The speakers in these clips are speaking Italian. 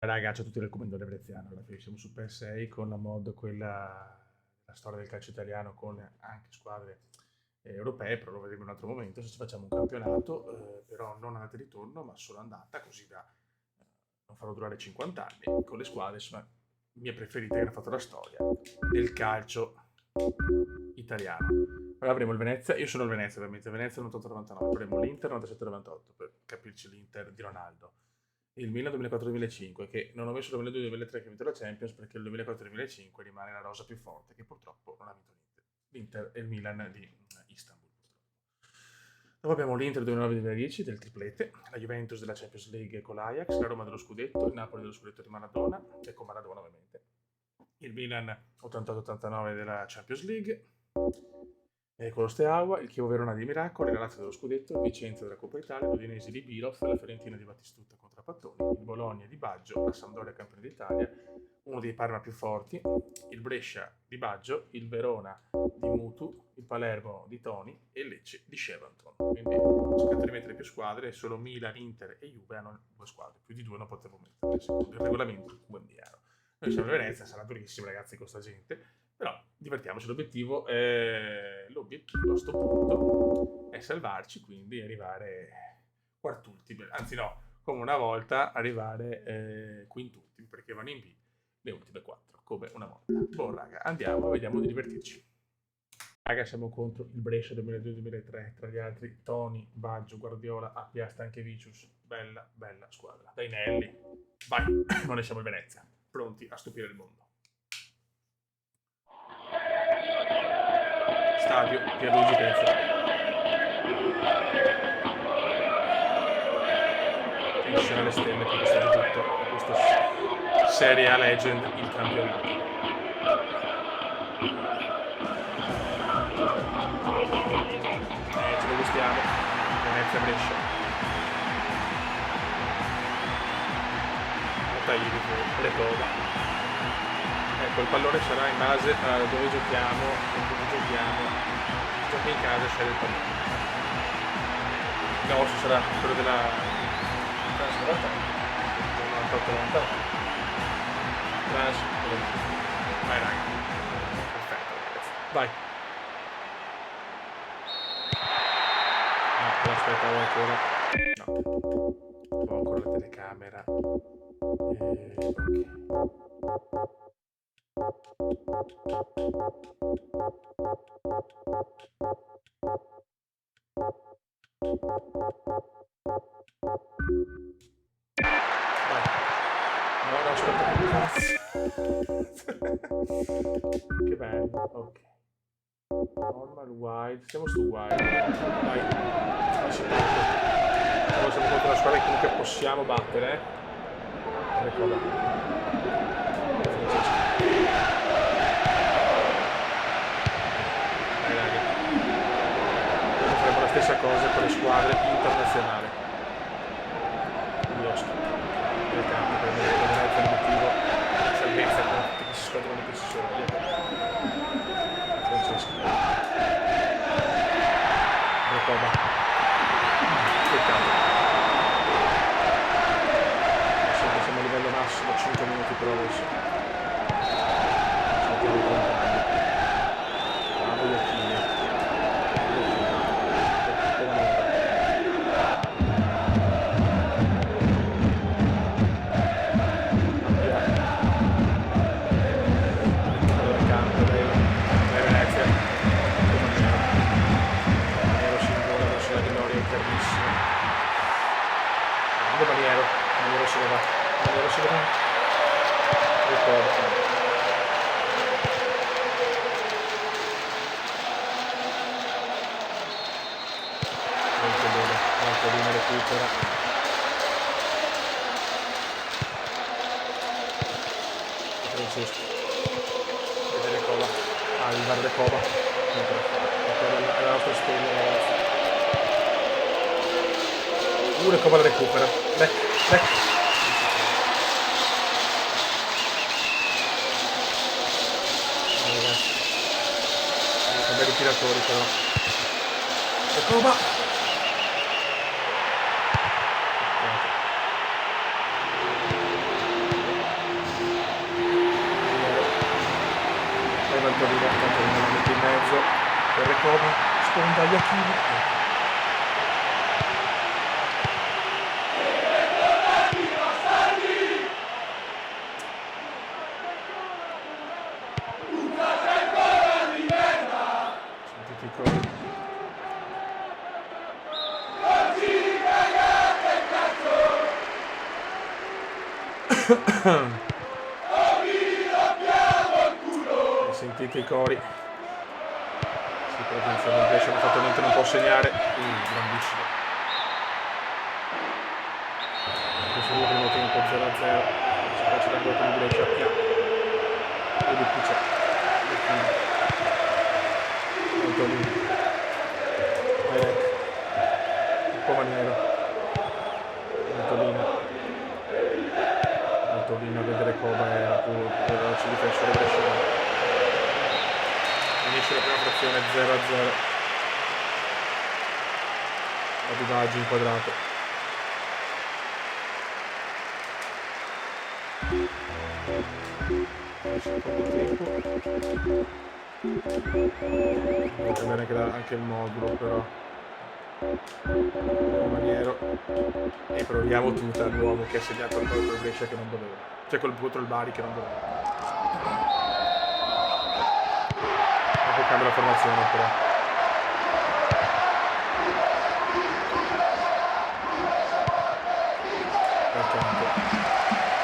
Raga, c'ho tutti i recomendoni veneziano. Alla fine siamo su PS6 con la mod, quella, la storia del calcio italiano con anche squadre europee, però lo vedremo in un altro momento. Se ci facciamo un campionato, però non andata e ritorno, ma solo andata, così da non farlo durare 50 anni, con le squadre, insomma, mie preferite che hanno fatto la storia del calcio italiano. Allora avremo il Venezia, io sono il Venezia ovviamente, Venezia 98-99, avremo l'Inter 97-98, per capirci l'Inter di Ronaldo, il Milan 2004-2005, che non ho messo il 2002-2003 che ha vinto la Champions perché il 2004-2005 rimane la rosa più forte che purtroppo non ha vinto l'Inter. L'Inter e il Milan di Istanbul. Dopo abbiamo l'Inter 2009-2010 del triplete, la Juventus della Champions League con l'Ajax, la Roma dello scudetto, il Napoli dello scudetto di Maradona, e con Maradona ovviamente, il Milan 88-89 della Champions League, con lo Steaua, il Chievo Verona di Miracoli, la Lazio dello scudetto, il Vicenza della Coppa Italia, l'Udinese di Bilov, la Fiorentina di Battistuta contro Pattoni, il Bologna di Baggio, la Sampdoria campione d'Italia, uno dei Parma più forti, il Brescia di Baggio, il Verona di Mutu, il Palermo di Toni e il Lecce di Shevanton. Quindi cercate di mettere più squadre, solo Milan, Inter e Juve hanno due squadre, più di due non potevo mettere, secondo il regolamento QMBR. Noi siamo in Venezia, sarà durissimo ragazzi con sta gente, però divertiamoci, l'obiettivo a sto punto è salvarci, quindi arrivare quartultimi, anzi no, come una volta arrivare quintultimi, perché vanno in B le ultime 4, come una volta. Boh raga, andiamo, vediamo di divertirci. Raga, siamo contro il Brescia 2002-2003, tra gli altri Toni, Baggio, Guardiola, Appia, Stanchevicius, bella, bella squadra. Dai Nelli, vai, noi siamo in Venezia, pronti a stupire il mondo. Stadio Pierluigi Tenzi. Tensione alle stelle per questo debutto, per questo Serie A Legend, il campionato. Ce lo gustiamo, Venezia Brescia. Recoba. Ecco, il pallone sarà in base a dove giochiamo, giochi in casa sceglie il pallone. No, ci sarà quello della 98-99. Trans, vai raga. Perfetto ragazzi. Vai. No, aspettavo ancora. No. Ho ancora la telecamera. Ok. No, aspetta. Che bello, ok. Normal, wide, siamo su wide. Vai. Allora siamo contro una squadra che comunque possiamo battere. Ricorda. Faremo la stessa cosa con le squadre internazionali. Io sto nel campo per il motivo di salvezza per tutti che si squadrano che si sono. Francesco. Recoba. Peccato. Adesso che siamo a livello massimo 5 minuti per adesso. Saltiamo 30 anni. Bravo Iacchini. Maniero se ne va. Ricordo. Molto bene, recupera. Francesco. Vedere Coba. Arrivare da Coba. È la nostra stella ragazzi. Recoba la recupera. Back. Sono belli tiratori però. Recoba. Antolino la mette in mezzo per Recoba, sponda Iachini. Sentite i cori. Sentite i cori. Si presenza del Brescia, ma fattalmente non può segnare. Grandissimo. Questo è il primo tempo 0-0. Si faccia l'angolo con il Brescia. E di qui c'è Antolino. Un po' Maniero. Antolino a vedere Coba era più veloce difensore bresciano. Finisce la prima frazione 0-0. Abibaggio inquadrato. Secondo tempo. Devo cambiare anche il modulo però. Maniero. E proviamo tutta l'uomo che ha segnato il gol col Brescia che non doveva. Cioè contro il Bari che non doveva. Dopo cambia la formazione però. Accanto.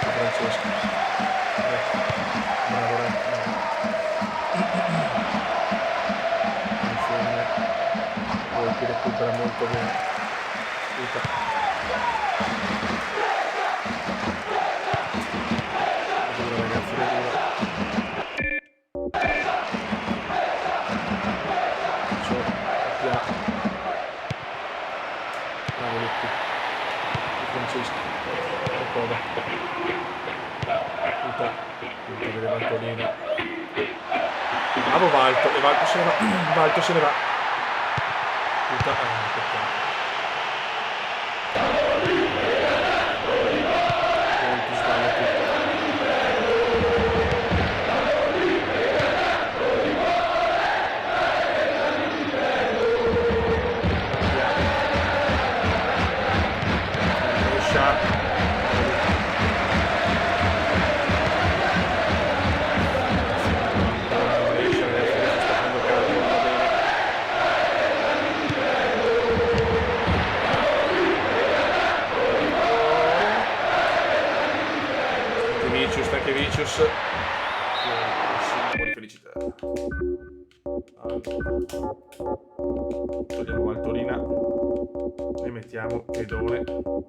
Francesco. Bravo Re. Insieme. Poi che recupera molto bene. Ragazzi, Francesco, Recoba, vedere Antolino, bravo Valto, e Valto se ne va, Valto se ne va, peccato. Molto sbaglia tutto. Stanchevicius, simbolo di felicità. Togliamo Valtolina e mettiamo Pedone. Togliamo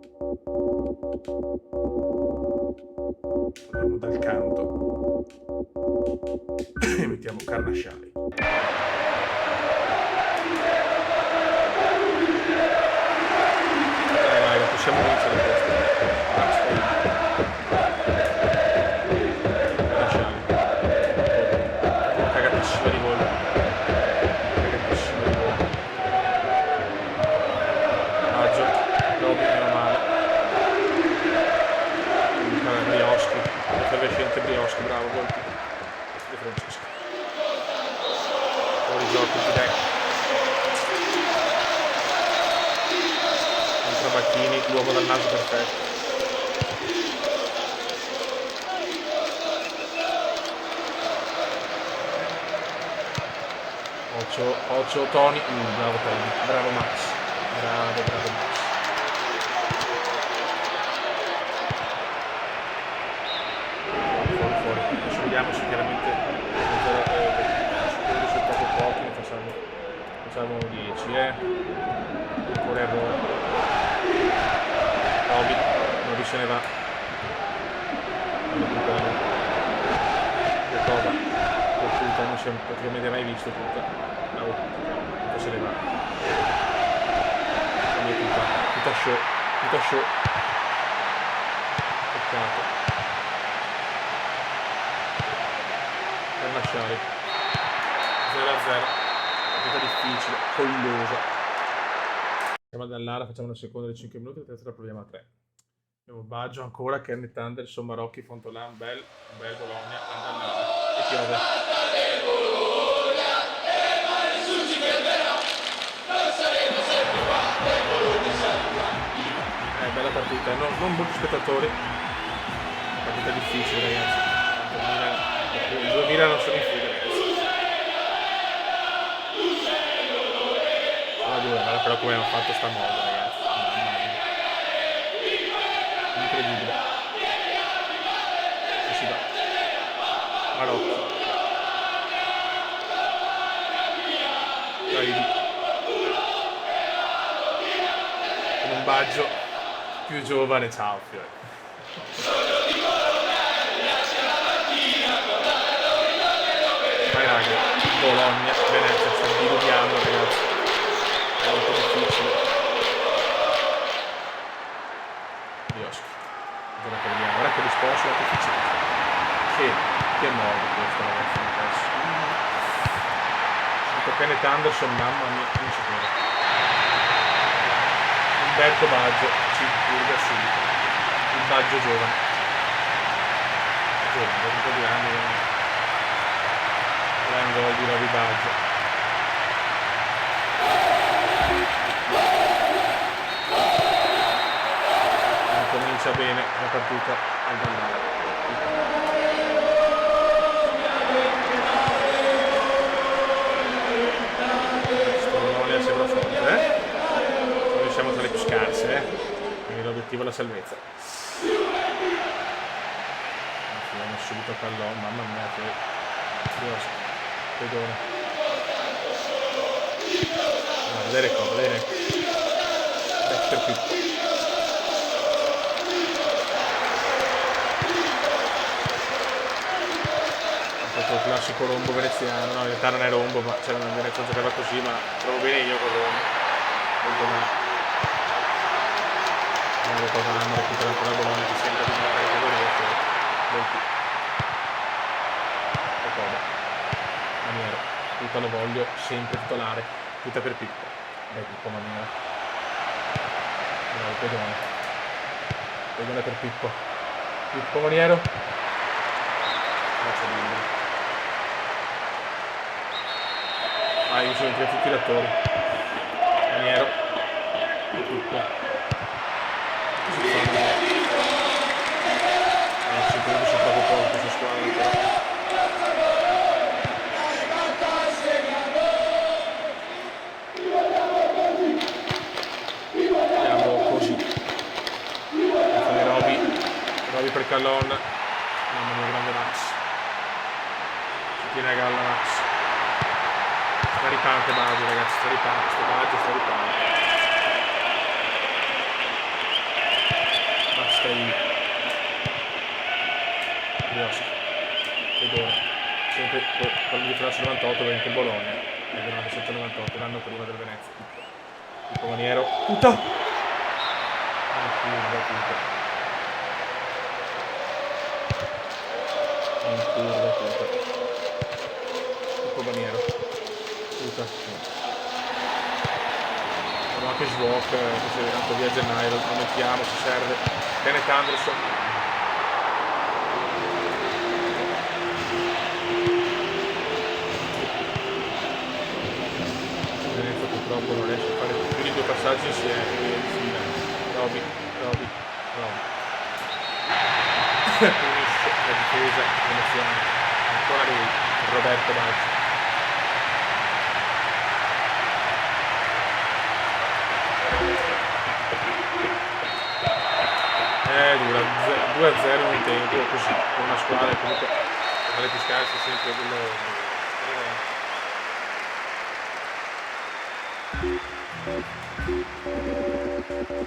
Dal Canto e mettiamo Carnasciali. Vai, possiamo vincere questo. Cagatissima di gol. Maggio, Roby meno male. Brioschi, effervescente Brioschi, bravo, gol di Francesco. Fuori gioco di Deck. Contro Bacchini, l'uomo dal naso perfetto. Occhio Tony, bravo Tony, bravo Max, bravo Max. Fuori, adesso vediamo se chiaramente su poco facciamo 10, ancora errore. Roby se ne va. Recoba, non si è praticamente mai visto tutta. Se ne va. Tutta show. Peccato. Per lasciare 0-0. Partita difficile, collosa. Siamo ad Allara, facciamo una seconda di 5 minuti, la terza la proviamo a 3. Abbiamo Baggio ancora, Kenneth Anderson, Marocchi, Fontolan, Bel Bologna, Andallara. e piove. Bella partita, non molti spettatori, partita difficile ragazzi, il 2000 non sono in fuga ragazzi. Guarda però come hanno fatto sta moda ragazzi, mamma mia, incredibile, e si va, Marocco, con un Baggio più giovane, ciao Fiore. Vai raga, Bologna, Venezia, sta diluviando ragazzi, è molto difficile. Dios, guarda che risposta, che efficienza, che modo questo ragazzi, non posso. Kenneth Anderson, mamma mia, non ci credo. Umberto Baggio ci purga subito, il Baggio giovane, dopo un po' di anni, gran gol di Roby Baggio. Comincia bene la partita al Bandara. Bologna sembra forte, Noi siamo tra le più scarse, quindi l'obiettivo è la salvezza. Andiamo subito a pallone, mamma mia, che pedone. Vedere qua, vedere. Per Pippo. Il classico rombo veneziano, no, in realtà non è rombo, ma c'era una Venezia giocava così, ma trovo bene io con rombo. Non lo cosa hanno recuperato la Bologna che sembra di mettere il Venezia, molti. E cosa? Maniero, tutta lo voglio, sempre titolare, tutta per Pippo. Pippo Maniero. Bravo, pedone. Pedone per Pippo. Pippo Maniero. Grazie mille. Io sono entrati tutti i tiratori. Maniero. Tutto. Si produce proprio poco questa squadra però. Andiamo così. Fare Roby per Callon. Mamma mia, grande Max. Si tiene a galla Max. Sta ripante Baggio ragazzi, sta ripante. Ma stai Dios, pedone. Sempre con il differenza 98 per anche il Bologna, è del 97-98, l'anno prima del Venezia. Tipo Maniero. Puta! In curva tutta. Tipo Maniero. Abbiamo anche Svok che si è andato via a gennaio, lo mettiamo se serve. Kenneth Anderson. Venezia purtroppo non riesce a fare più di 2 passaggi insieme. Roby. Punisce la difesa emozionale. Ancora lui, Roberto Baggio. Dura 2-0 in un tempo così, con una squadra comunque tra le più scarse sempre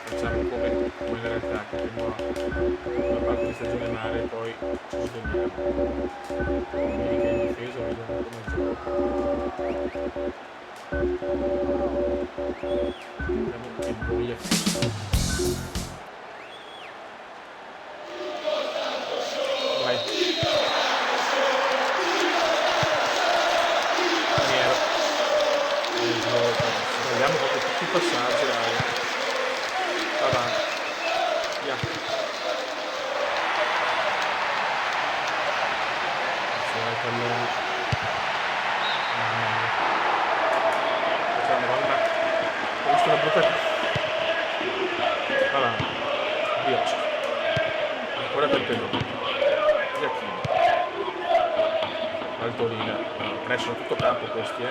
facciamo come in realtà che abbiamo una parte di stagione male e poi ci svegliamo. America in difesa, vediamo come gioca. Vediamo che boia. Vediamo proprio tutti i passaggi, raga. Avanti. Via. pallone. Mamma mia. Questa è una donna. Ho visto una brutta. Voilà. Bioschi. Ancora per pedone. Giacchino. Valtolina. Adesso tutto campo questi,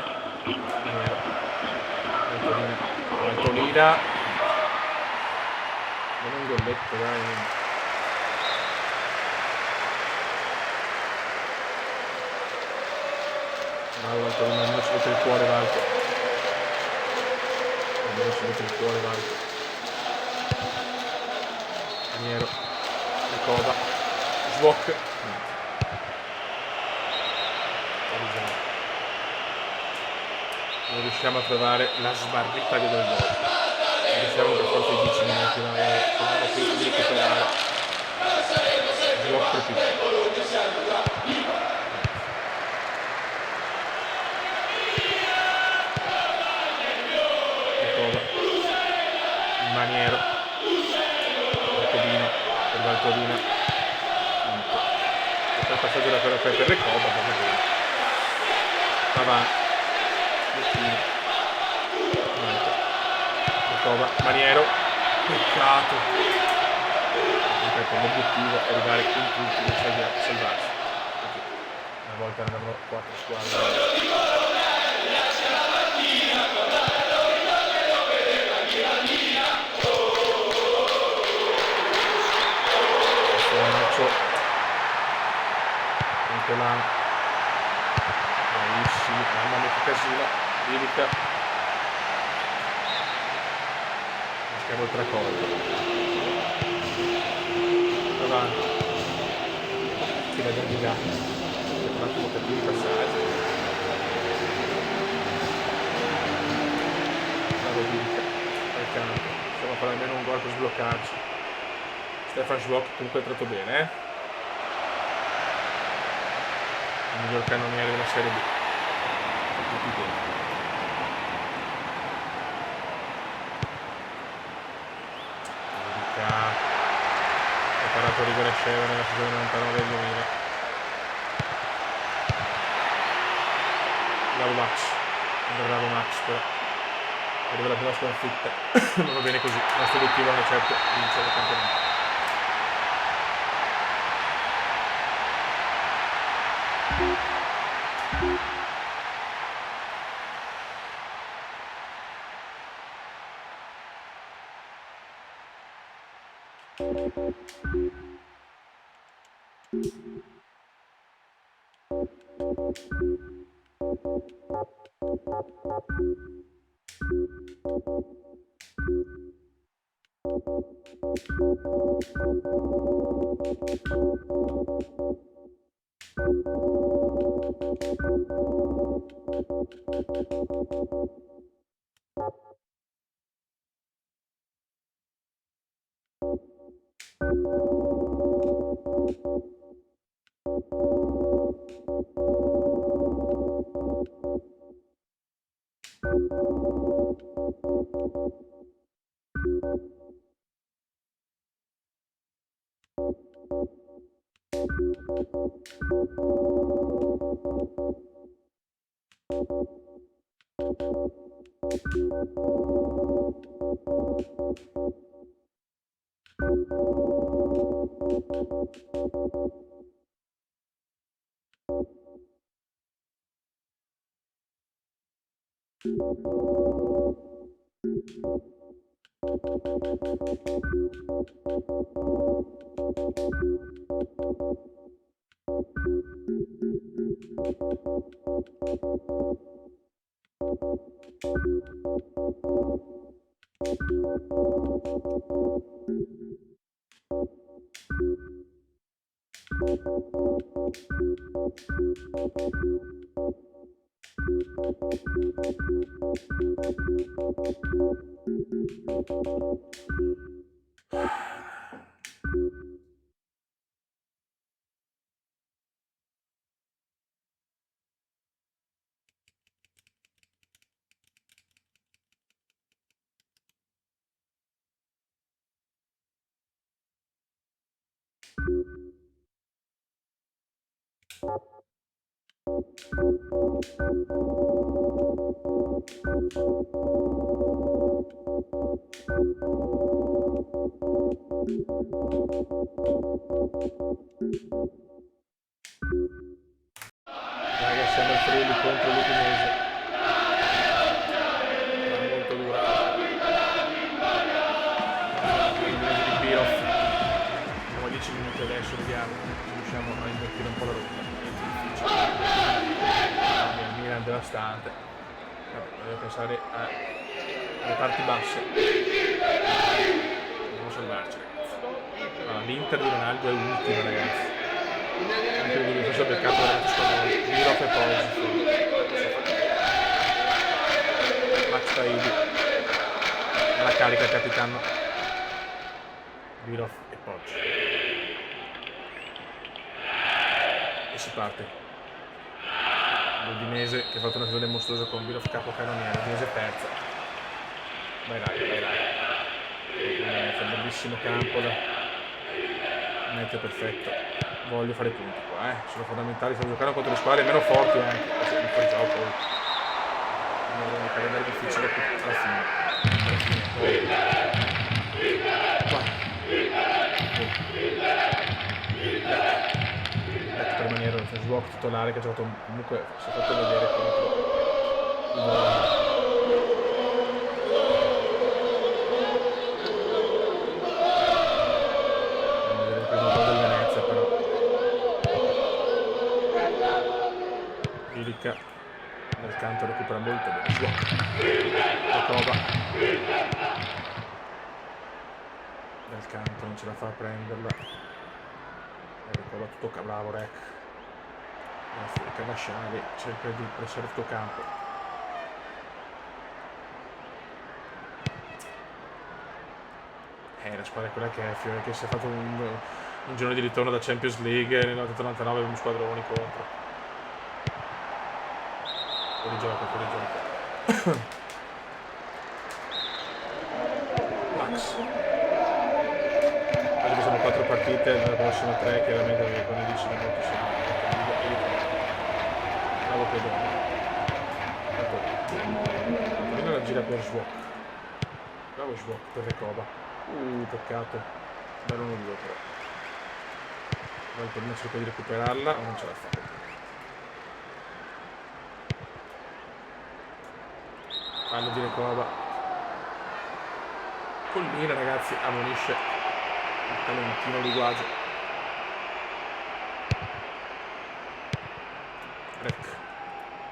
Valtolina. Non un golletto, dai. Bravo Valtolina, almeno ci mette il cuore Valto. Almeno ci mette il cuore Valto. Maniero. Ricoba. Svok. Non riusciamo a trovare la sbarrita del gol. Non riusciamo per forza di 10 minuti, no? Proviamo quindi di recuperare. Svok per più. Maniero per Valtolina il passaggio da quello per Recoba avanti Recoba Maniero peccato l'obiettivo è arrivare in tutti e salvarsi una volta ne avevano 4 squadre. Là. Bravissimi, mamma mia che casino, Livica. Mettiamo il tracollo. Avanti. Tira già di là. Un attimo capire i passaggi. Bravo Livica. Al campo. Stiamo a fare almeno un gol per sbloccarci. Stefan Schwok comunque è tratto bene, il miglior cannoniere della Serie B. Ha parato rigore scevro nella stagione 99 del 2000. Bravo Max però. Arriva la prima sconfitta. Non va bene così. Il nostro obiettivo non è certo vincere il campionato. Raga, siamo al Friuli contro l'Udinese. Molto dura. L'Udinese di Biroff. Siamo a 10 minuti adesso, vediamo se riusciamo a invertire un po' la rotta. Il Milan devastante. Devo pensare alle parti basse. Dobbiamo salvarci, ragazzi. L'Inter di Ronaldo è ultima, ragazzi. Incredibile, questo è peccato veramente spagnolo. Biroff e Poggi. Max Taidi. Alla carica capitano. Biroff e Poggi. E si parte. L'Udinese che ha fatto una stagione mostruosa con Biroff capocannoniere. L'Udinese terza. Vai raga, vai raga. È un bellissimo campo da meteo perfetto. Voglio fare punti qua, sono fondamentali, stiamo giocando contro le squadre meno forti anche, se non fuori gioco un calendario difficile alla fine. Per rimanere un Swok titolare che ha giocato comunque, si è fatto vedere contro il dal canto recupera molto bene la prova dal canto, non ce la fa a prenderla tutto bravo Rec, Cavasciali cerca di pressare tutto campo, la squadra è quella che è, Fiore che si è fatto un giorno di ritorno da Champions League nel 1999 con squadroni contro. Fuori gioco. Max. Oggi sono 4 partite, nella prossima 3 chiaramente con i 10 minuti sono bravo Pedone. Torino la gira per Swok. Bravo Swok per Recoba. Peccato. Bello 1-2 però. Torino cerca di recuperarla, ma non ce la fa. Fallo di Recoba. Colmina, ragazzi, ammonisce il talentino Liguaggio. Rec.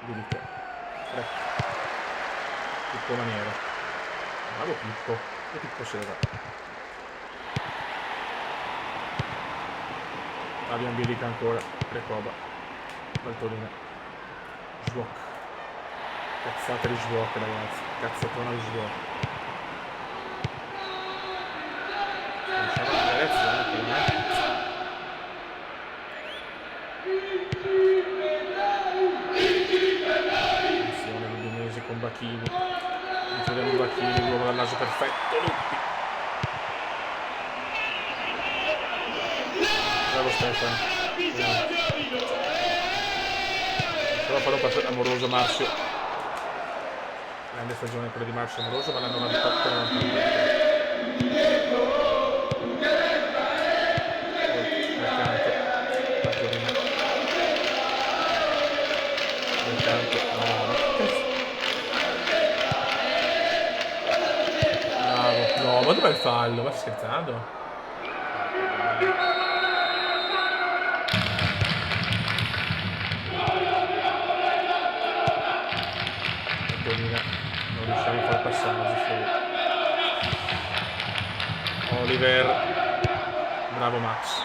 Dulite. Rec. Pippo Maniera. Bravo Pippo. E Pippo se ne va. Abbiamo Bilica ancora. Recoba. Valtolina. Swok. Cazzata di Swok, ragazzi. Cazzatona di Swok. Lasciamo la reazione per me. Attenzione l'Udinese con Bacchini. Introdiamo Bacchini, l'uomo dal naso perfetto. Luppi. Bravo Stefano. Però farò passare amoroso Marzio. Grande stagione quella di Marzio Amoroso, ma l'hanno 98 No, ma dov'è il fallo? Ma stai scherzando? Non riusciamo a fare passaggi fuori. Oliver. Bravo Max.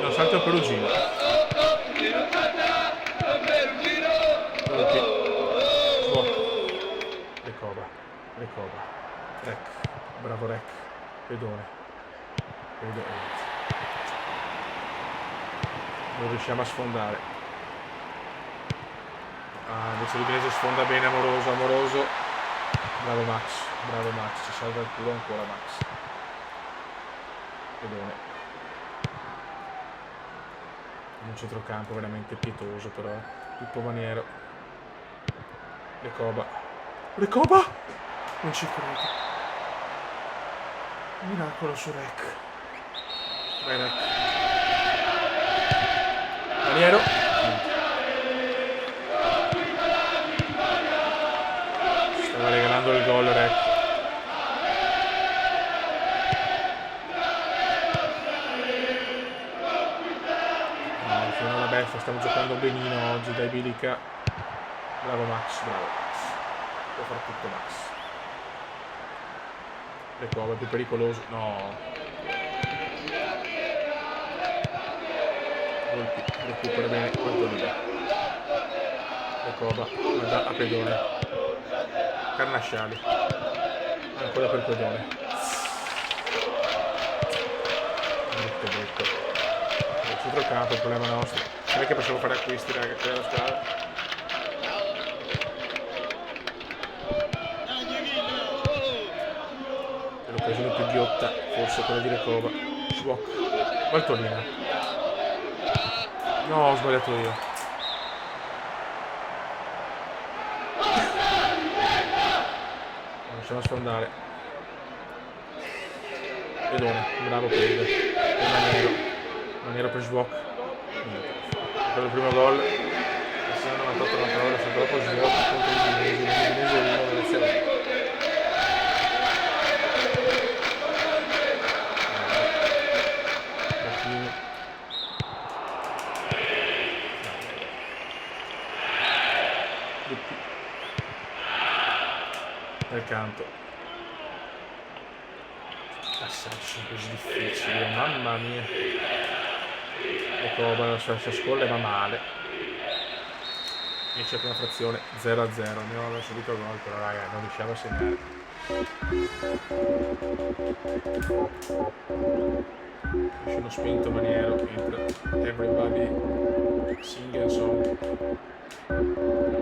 Non salta il Perugino. Recoba. Rec. Bravo Rec. Pedone. Non riusciamo a sfondare. Invece l'Udinese sfonda bene Amoroso. Bravo Max, ci salva il culo ancora Max. Pedone. Un centrocampo veramente pietoso però. Pippo Maniero. Recoba. Recoba! Non ci credo. Miracolo su Rec. Vai Rec. Maniero. Stava regalando il gol Rec. No, la beffa, stiamo giocando benino oggi, dai Bilica. Bravo Max, bravo Max. Può fare tutto Max. Recoba, più pericoloso. No. Volpi, recupera bene quanto lì. Recoba, guarda a pedone. Carnasciali. Ancora per pedone. Brutto. Il centrocampo, il problema nostro. Non è che possiamo fare acquisti, raga, che è la squadra. È l'occasione più ghiotta, forse quella di Recoba. Schwok. Valtolina. No, ho sbagliato io. Lasciamo sfondare. Pedone, bravo Pedro. Maniero per Schwok. Per il primo gol. Essendo 98-99, lasciato dopo Schwok contro l'Udinese 1 Venezia 1. Dal canto. Passaggi così difficili, mamma mia. Recoba la sua scolla va male. Finisce la prima frazione 0-0. Andiamo subito a gol, però raga, non riusciamo a segnare. Esce uno spinto Maniero, entra Everybody Sing and Song.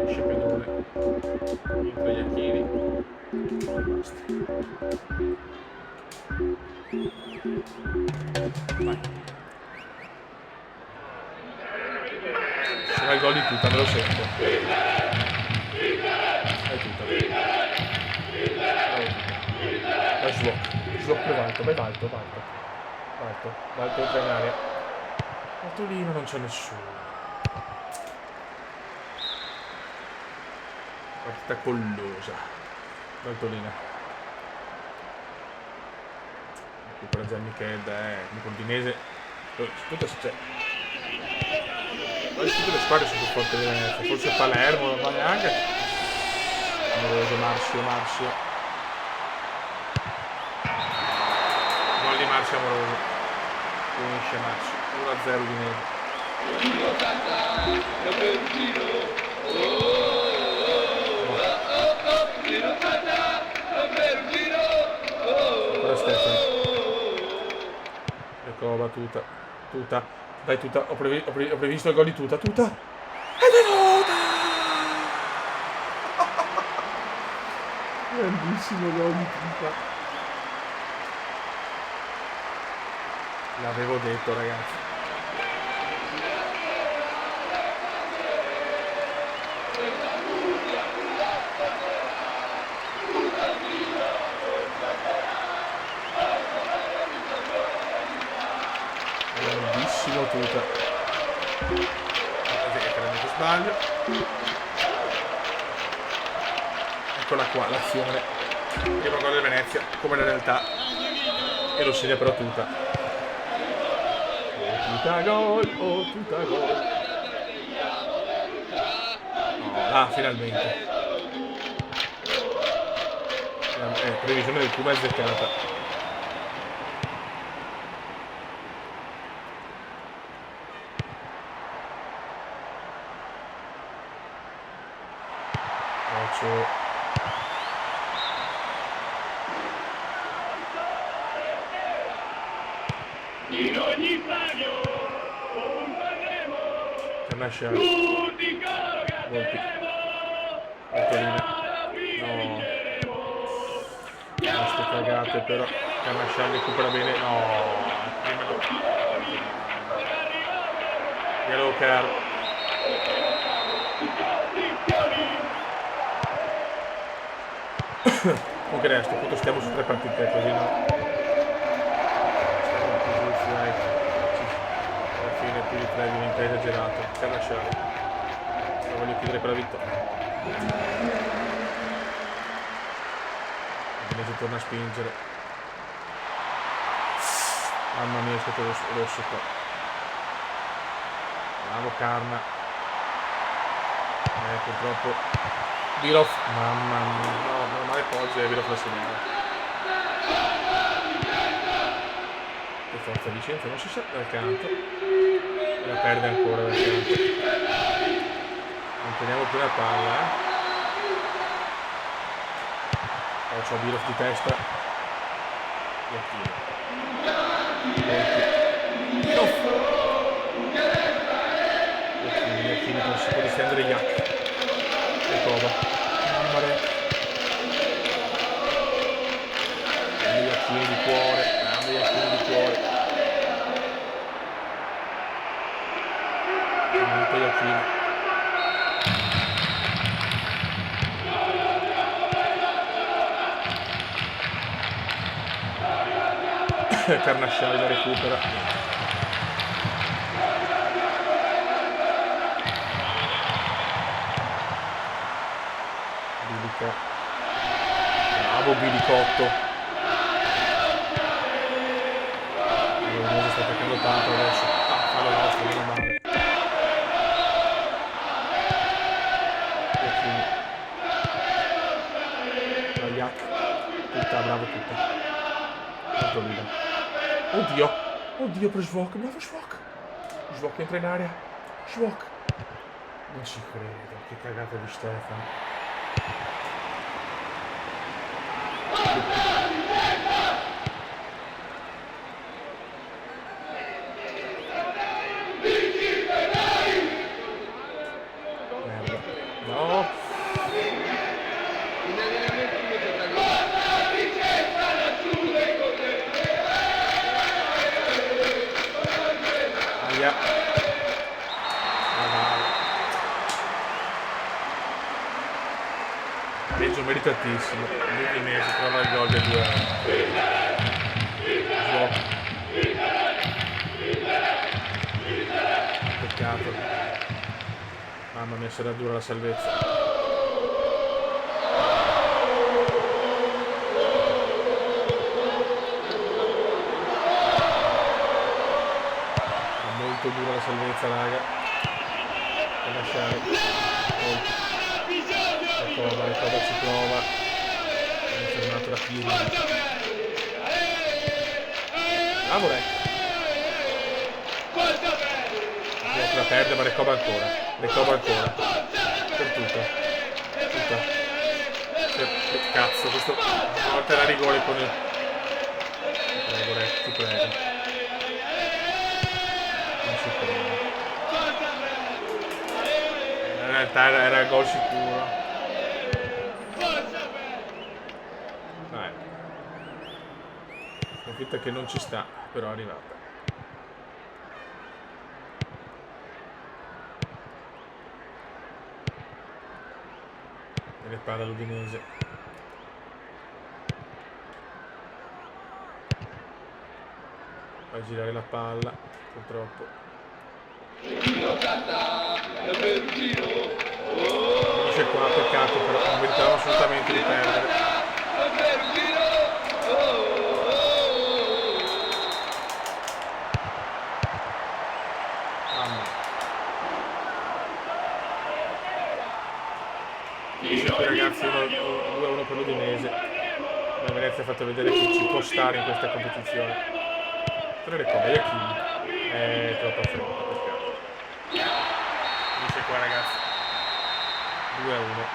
Esce Pedone, entra Iachini. Basta. Vai. Sarà il gol di tutta, me lo sento. È tutta. Vai Schwok per Valto, vai Valto entra in aria. Valtolino non c'è nessuno. Partita collosa. Valtolina. Recupera già Michel, Udinese. Tutto c'è. Tutte le squadre sono più forti di Venezia, forse Palermo non va neanche. Amoroso Marzio. Gol di Marzio Amoroso. Finisce Marzio 1-0 Udinese. Ancora Stefano. Recoba Tuta. Dai Tuta, ho previsto il gol di Tuta. Ed è Tuta! Grandissimo gol di Tuta. L'avevo detto ragazzi. Grandissimo Tuta. Che sbaglio. Eccola qua l'azione. Primo gol del Venezia, come la realtà. E lo segna però Tuta. Tuta gol. No, finalmente. Previsione del Cuba azzeccata. In ogni stadio Carnasciali. tutti coloro che atterremo No. Queste cagate però. Carnasciali recupera bene. No. Yellow card. Comunque adesso a questo punto stiamo su 3 partite, così no. Stiamo più giusti, dai. Alla fine più di 3 diventa esagerato. Carnasciale. Lo voglio chiudere con la vittoria. Invece torna a spingere. Mamma mia, è stato rosso qua. Bravo Karma. Purtroppo Birov, mamma mia, no, normale Poggi e Birov la segnala. Che forza Vicenza, non si sa dal canto. E la perde ancora dal canto. Non teniamo più la palla, Poi c'ho Birov di testa. Iachini. Birov! Iachini non si può difendere Iach. Prova. Mamma mia. Grande Iachini di cuore. Grande Iachini di cuore. Finito Iachini. Carnasciale la recupera. Bravo Bilicotto. Sta attaccando tanto adesso. Fallo nostro, meno male. Ayak. Tutta, bravo tutta. Molto viva. Oddio. Oddio per Svok. Bravo Svok. Svok entra in area. Svok. Non ci credo. Che cagata di Stefano. Merda. No. Aia. Pareggio meritatissimo. L'Udinese trova il gol del 2-1. Peccato. Mamma mia, sarà dura la salvezza. È molto dura la salvezza, raga. Per lasciare. Recoba ci prova. È fermato da Pirlo. Bravo Rec. La perde, ma Recoba ancora. Recoba ancora. Per tutta. Cazzo, questo porta la rigore con il. Prego Rec, ti prego. Non si prego. In realtà era gol sicuro. Sconfitta che non ci sta, però è arrivata. E ne parla l'Udinese. Fa girare la palla, purtroppo. Finisce qua, peccato, però non meritavamo assolutamente di perdere. Ragazzi, 2-1 per l'Udinese. La Venezia ha fatto vedere che ci può stare in questa competizione. 3 Recoba, Iachini. È troppo freddo, peccato. Finisce qua, ragazzi. 2-1.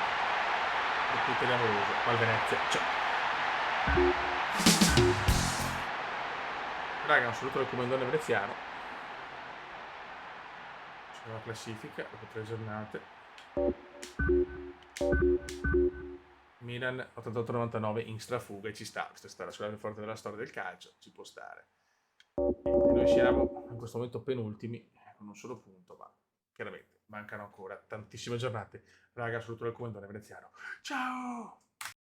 Recuperiamo l'uso. Ma il Venezia. Ciao. Raga, un saluto dal comandante veneziano. C'è la classifica dopo 3 giornate. Milan 88-99 in strafuga e ci sta, questa è la squadra più forte della storia del calcio, ci può stare. E noi siamo in questo momento penultimi con con un solo punto, ma chiaramente mancano ancora tantissime giornate. Raga, saluto dal comandante veneziano. Ciao!